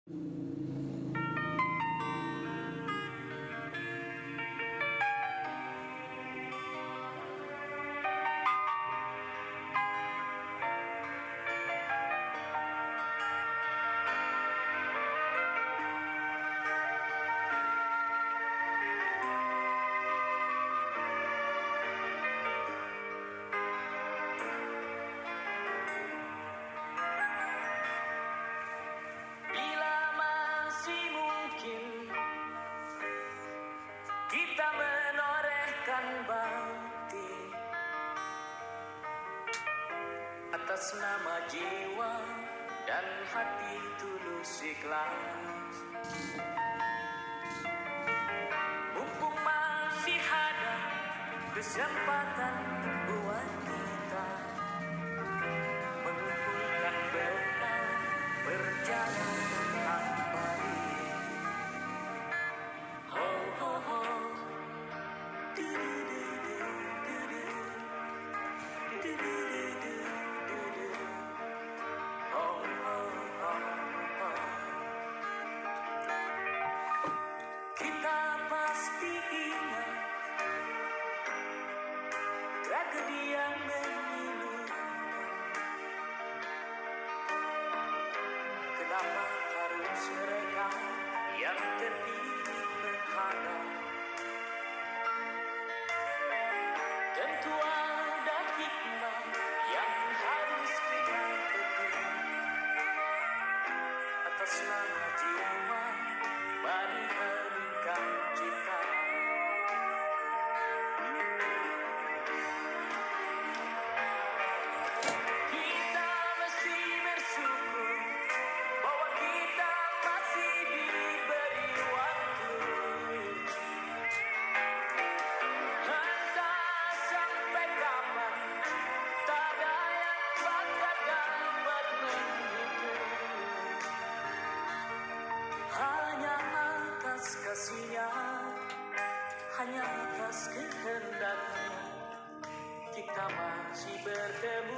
Bila masih mungkin kita menorehkan bakti atas nama jiwa dan hati tulus ikhlas. Mumpung masih ada kesempatan buat kita mengumpulkan bekal perjalanan kembali. Ho ho ho, du du du du du du du du du du du. Ho ho ho ho. Kita pasti ingat tragedi yang memilukan. Kenapa harus mereka yang terpilih menghadap? Tentu ada hikmah yang harus kita petik. Atas nama jiwa, mari berikan cita. Kita mesti bersyukur bahwa kita masih diberi waktu. Entah sampai kapan, tak ada yang bakal dapat menghitung. Hanya atas kasihnya, hanya atas kehendaknya, kita masih bertemu